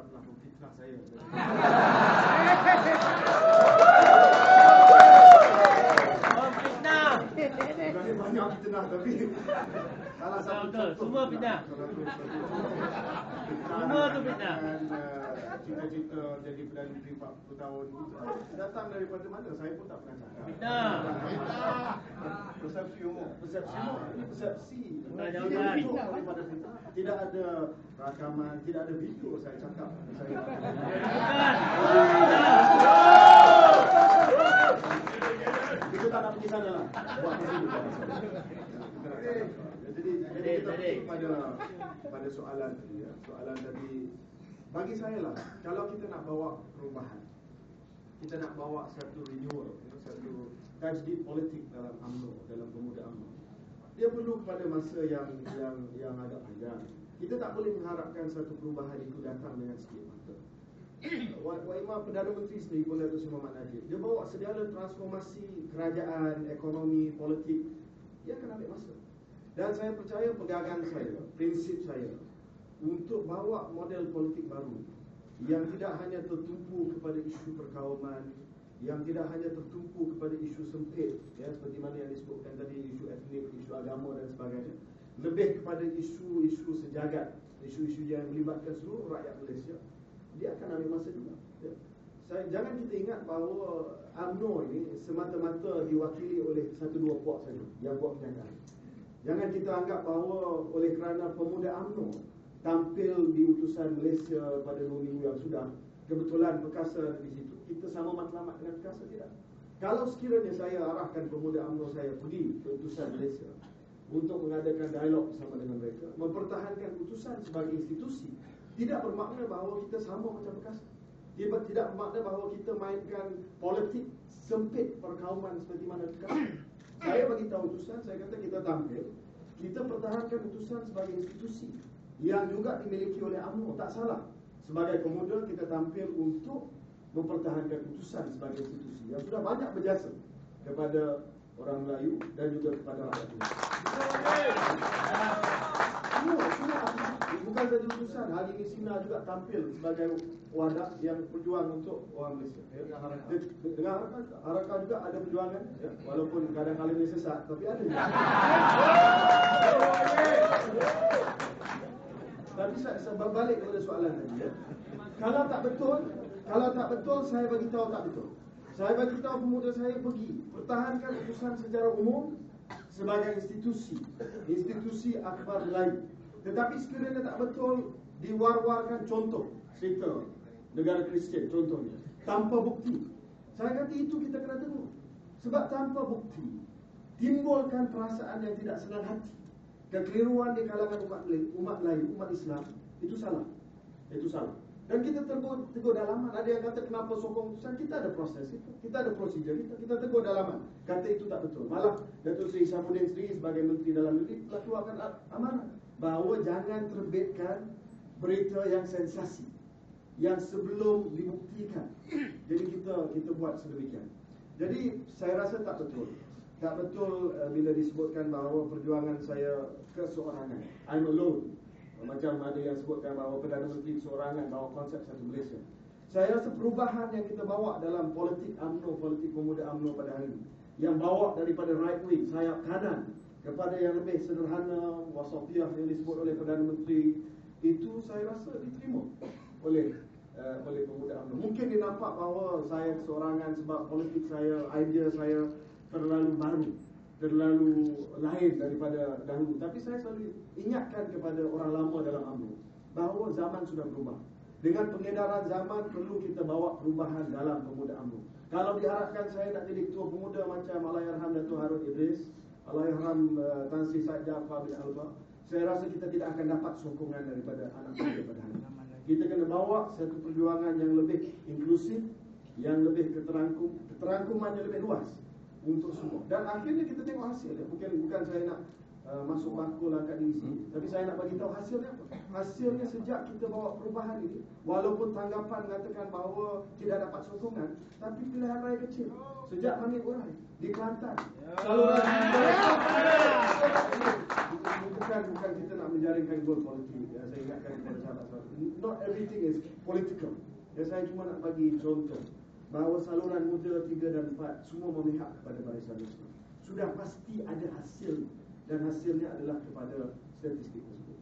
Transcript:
telah memfitnah saya. Fitnah. Bukan banyak fitnah, tapi salah satu contoh. Semua fitnah. Semua tu fitnah. Cita-cita jadi Perdana Menteri 40 tahun datang daripada mana? Saya pun tak pernah cakap. Fitnah. Persepsi umum. Ini persepsi. Jawapan. Tidak ada rakaman, tidak ada video saya cakap. Bukan. Kita tak nak pergi sana lah. Buat di sini. Jadi kita pada soalan tadi ya. Soalan tadi bagi saya lah, kalau kita nak bawa perubahan, kita nak bawa satu renewal, satu tajdid politik dalam UMNO, dalam pemuda UMNO, dia perlu kepada masa yang agak panjang. Kita tak boleh mengharapkan satu perubahan itu datang dengan sikit mata. Imam Perdana Menteri sendiri pun Datuk Seri Mohammad Najib, dia bawa segala transformasi kerajaan, ekonomi, politik, dia akan ambil masa. Dan saya percaya pegangan saya, prinsip saya untuk bawa model politik baru yang tidak hanya tertumpu kepada isu perkauman, yang tidak hanya tertumpu kepada isu sempit, ya, seperti mana yang disebutkan tadi, isu etnik, isu agama dan sebagainya, lebih kepada isu-isu sejagat, isu-isu yang melibatkan seluruh rakyat Malaysia. Dia akan ambil masa juga, ya. Jangan kita ingat bahawa UMNO ini semata-mata diwakili oleh 1-2 puak saja yang buat pernyataan. Jangan kita anggap bahawa oleh kerana pemuda UMNO tampil di utusan Malaysia pada 2 minggu yang sudah, kebetulan Perkasa di situ, kita sama matlamat dengan Perkasa, tidak. Kalau sekiranya saya arahkan pemuda UMNO saya pergi ke utusan Malaysia untuk mengadakan dialog bersama dengan mereka, mempertahankan utusan sebagai institusi, tidak bermakna bahawa kita sama macam Perkasa. Tidak bermakna bahawa kita mainkan politik sempit perkauman seperti mana Perkasa. Saya bagi tahu utusan, saya kata kita tampil, kita pertahankan utusan sebagai institusi yang juga dimiliki oleh UMNO, tak salah. Sebagai pemuda kita tampil untuk mempertahankan utusan sebagai institusi yang sudah banyak berjasa kepada orang Melayu dan juga kepada rakyat Malaysia. Bukan saja utusan, hari ini Sina juga tampil sebagai wadah yang berjuang untuk orang Malaysia. Dengan Harakah juga ada perjuangan, ya, walaupun kadang-kadang dia sesat, tapi ada juga. Tapi saya balik kepada soalan tadi, ya. Kalau tak betul, saya bagi tahu tak betul. Saya bagi tahu pemuda saya pergi pertahankan utusan secara umum sebagai institusi akhbar Melayu. Tetapi sekiranya tak betul, diwar-warkan contoh cerita negara Kristian contohnya tanpa bukti. Saya kata itu kita kena tengok. Sebab tanpa bukti timbulkan perasaan yang tidak senang hati, kekeliruan di kalangan umat Melayu, umat Islam, itu salah. Itu salah. Dan kita tegur dalaman. Ada yang kata kenapa sokong utusan, kita ada proses itu, kita ada prosedur kita tegur dalaman. Kata itu tak betul. Malah Datuk Seri Syafuddin sendiri sebagai Menteri Dalam Negeri telah keluarkan amanah bahawa jangan terbitkan berita yang sensasi, yang sebelum dibuktikan. Jadi kita buat sedemikian. Jadi saya rasa tak betul. Tak betul bila disebutkan bahawa perjuangan saya keseorangan, I'm alone. Macam ada yang sebutkan bahawa Perdana Menteri keseorangan bawa konsep satu Malaysia. Saya rasa perubahan yang kita bawa dalam politik UMNO, politik pemuda UMNO pada hari ini, yang bawa daripada right wing, sayap kanan, kepada yang lebih sederhana, wasafiah yang disebut oleh Perdana Menteri, itu saya rasa diterima oleh pemuda UMNO. Mungkin dia nampak bahawa saya keseorangan sebab politik saya, idea saya terlalu baru, terlalu lain daripada dahulu. Tapi saya selalu ingatkan kepada orang lama dalam UMNO bahawa zaman sudah berubah. Dengan pengedaran zaman, perlu kita bawa perubahan dalam pemuda UMNO. Kalau diharapkan saya nak jadi ketua pemuda macam Allahyarham Dato' Harun Idris, Allahyarham Tan Sri Said Jaafar bin Alba, saya rasa kita tidak akan dapat sokongan daripada anak muda pada hari ini. Kita kena bawa satu perjuangan yang lebih inklusif, yang lebih keterangkuman yang lebih luas untuk semua. Dan akhirnya kita tengok hasil. Bukan saya nak masuk bakul angkat diri sendiri, tapi saya nak bagi tahu hasilnya apa. Hasilnya sejak kita bawa perubahan ini, walaupun tanggapan mengatakan bahawa tidak dapat sokongan, tapi pilihan raya kecil sejak Mangit Urai di Kelantan, saluran bukan kita nak menjaringkan gol politik, ya. Saya ingatkan kepada sahabat-sahabat, not everything is political. Ya, saya cuma nak bagi contoh bahawa saluran muda 3 dan 4 semua memihak kepada Barisan Nasional. Sudah pasti ada hasil, dan hasilnya adalah kepada statistik tersebut.